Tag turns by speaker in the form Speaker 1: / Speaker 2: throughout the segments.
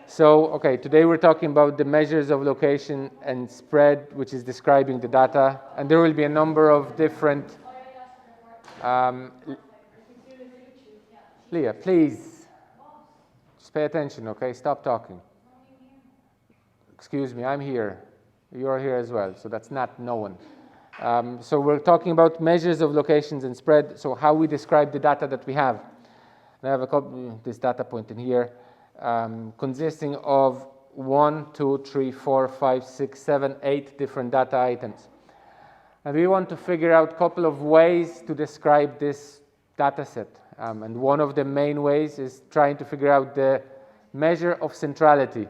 Speaker 1: So, okay, today we're talking about the measures of location and spread, which is describing the data. And there will be a number of different... Leah, please, just pay attention, okay? Stop talking. Excuse me, I'm here. You're here as well, so that's not no one. So we're talking about measures of locations and spread, so how we describe the data that we have. And I have a couple, this data point in here, consisting of 1, 2, 3, 4, 5, 6, 7, 8 different data items. And we want to figure out a couple of ways to describe this data set. And one of the main ways is trying to figure out the measure of centrality.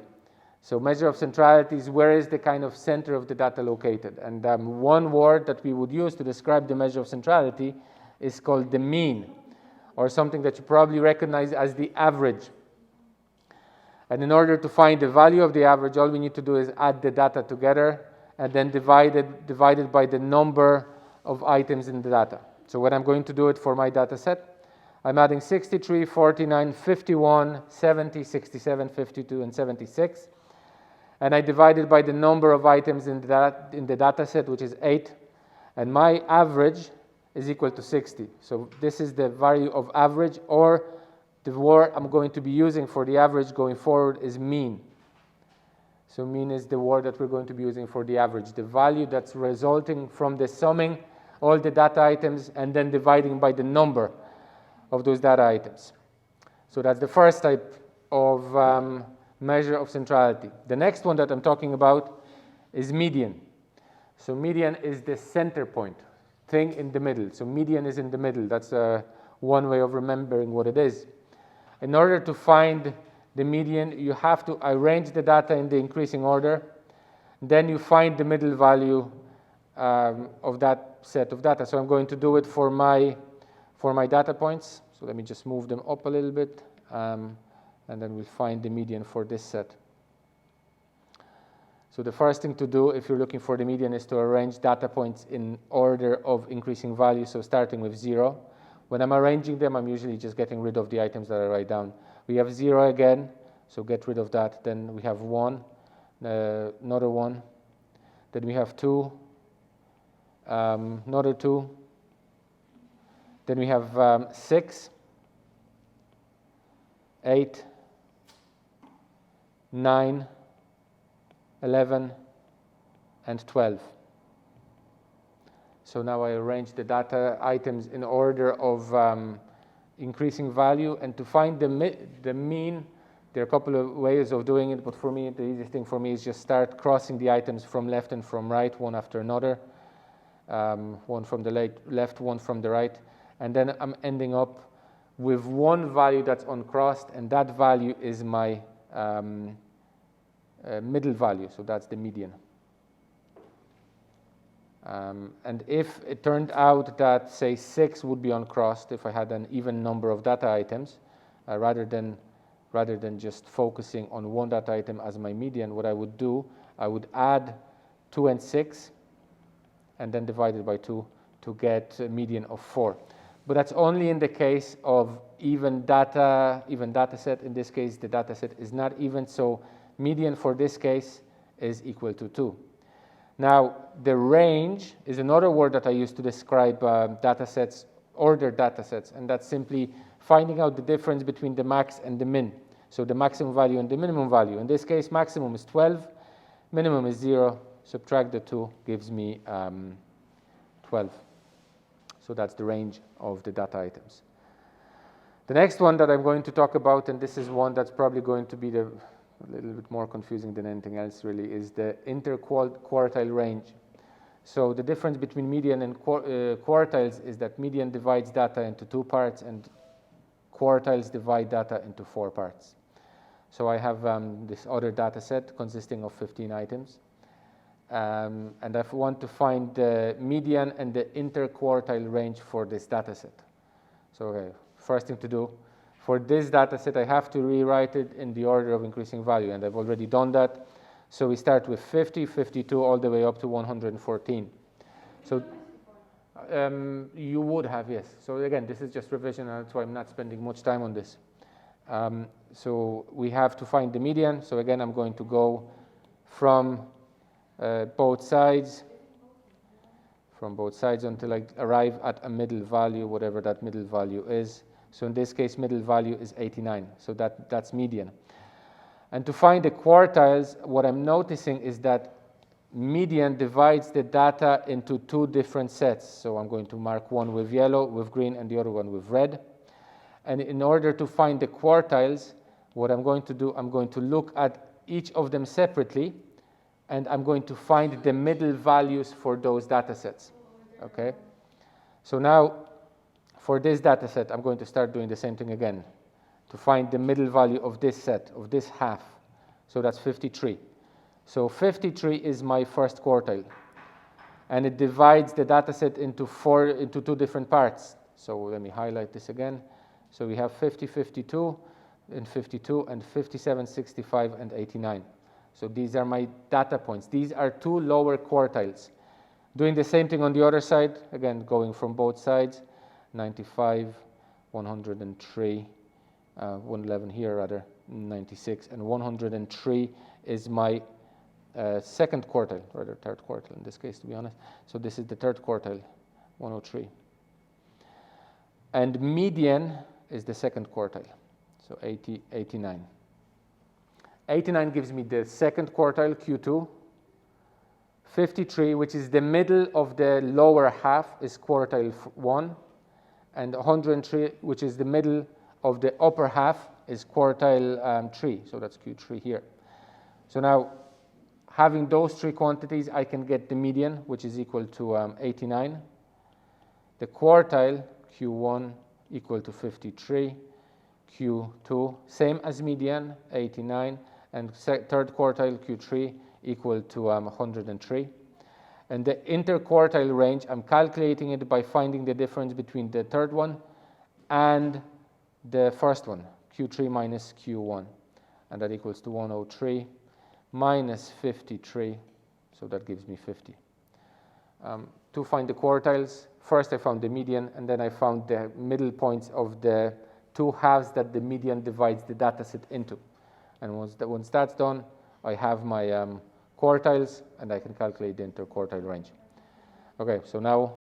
Speaker 1: So measure of centrality is where is the kind of center of the data located. And one word that we would use to describe the measure of centrality is called the mean, or something that you probably recognize as the average. And in order to find the value of the average, all we need to do is add the data together and then divide it by the number of items in the data. So when I'm going to do it for my data set, I'm adding 63, 49, 51, 70, 67, 52, and 76. And I divide it by the number of items in the data set, which is 8. And my average is equal to 60. So this is the value of average, or the word I'm going to be using for the average going forward is mean. So mean is the word that we're going to be using for the average, the value that's resulting from the summing all the data items and then dividing by the number of those data items. So that's the first type of measure of centrality. The next one that I'm talking about is median. So median is the center point, thing in the middle. So median is in the middle. That's one way of remembering what it is. In order to find the median, you have to arrange the data in the increasing order. Then you find the middle value of that set of data. So I'm going to do it for my data points. So let me just move them up a little bit, and then we'll find the median for this set. So the first thing to do if you're looking for the median is to arrange data points in order of increasing value, so starting with 0. When I'm arranging them, I'm usually just getting rid of the items that I write down. We have 0 again, so get rid of that. Then we have 1, another 1. Then we have 2, another 2. Then we have 6, 8, 9, 11, and 12. So now I arrange the data items in order of increasing value. And to find the mean, there are a couple of ways of doing it, but for me, the easiest thing for me is just start crossing the items from left and from right, one after another. One from the left, one from the right. And then I'm ending up with one value that's uncrossed, and that value is my middle value, so that's the median. And if it turned out that, say, 6 would be uncrossed if I had an even number of data items, rather than just focusing on one data item as my median, what I would do, I would add 2 and 6, and then divide it by 2 to get a median of 4. But that's only in the case of even data set. In this case, the data set is not even, so median for this case is equal to 2. Now, the range is another word that I use to describe data sets, ordered data sets, and that's simply finding out the difference between the max and the min. So the maximum value and the minimum value. In this case, maximum is 12, minimum is 0, subtract the 2 gives me 12. So that's the range of the data items. The next one that I'm going to talk about, and this is one that's probably going to be a little bit more confusing than anything else really, is the interquartile range. So the difference between median and quartiles is that median divides data into 2 parts and quartiles divide data into 4 parts. So I have this other data set consisting of 15 items. And I want to find the median and the interquartile range for this data set. So okay, first thing to do, for this data set, I have to rewrite it in the order of increasing value, and I've already done that. So we start with 50, 52, all the way up to 114. So you would have, yes. So again, this is just revision, and that's why I'm not spending much time on this. So we have to find the median. So again, I'm going to go from both sides until I arrive at a middle value, whatever that middle value is. So in this case, middle value is 89. So that's median. And to find the quartiles, what I'm noticing is that median divides the data into two different sets. So I'm going to mark one with yellow, with green, and the other one with red. And in order to find the quartiles, what I'm going to do, I'm going to look at each of them separately, and I'm going to find the middle values for those data sets. Okay? So now, for this data set, I'm going to start doing the same thing again to find the middle value of this set, of this half. So that's 53. So 53 is my first quartile. And it divides the data set into two different parts. So let me highlight this again. So we have 50, 52, and 52, and 57, 65, and 89. So these are my data points. These are two lower quartiles. Doing the same thing on the other side, again, going from both sides, 95, 103, 111 here rather, 96, and 103 is my second quartile, rather third quartile in this case, to be honest. So this is the third quartile, 103. And median is the second quartile, so 80, 89. 89 gives me the second quartile, Q2. 53, which is the middle of the lower half, is quartile 1. And 103, which is the middle of the upper half, is quartile 3. So that's Q3 here. So now, having those three quantities, I can get the median, which is equal to 89. The quartile, Q1, equal to 53. Q2, same as median, 89. And third quartile, Q3, equal to 103. And the interquartile range, I'm calculating it by finding the difference between the third one and the first one, Q3 minus Q1. And that equals to 103 minus 53, so that gives me 50. To find the quartiles, first I found the median, and then I found the middle points of the two halves that the median divides the data set into. And once that's done, I have my quartiles, and I can calculate the interquartile range. Okay, so now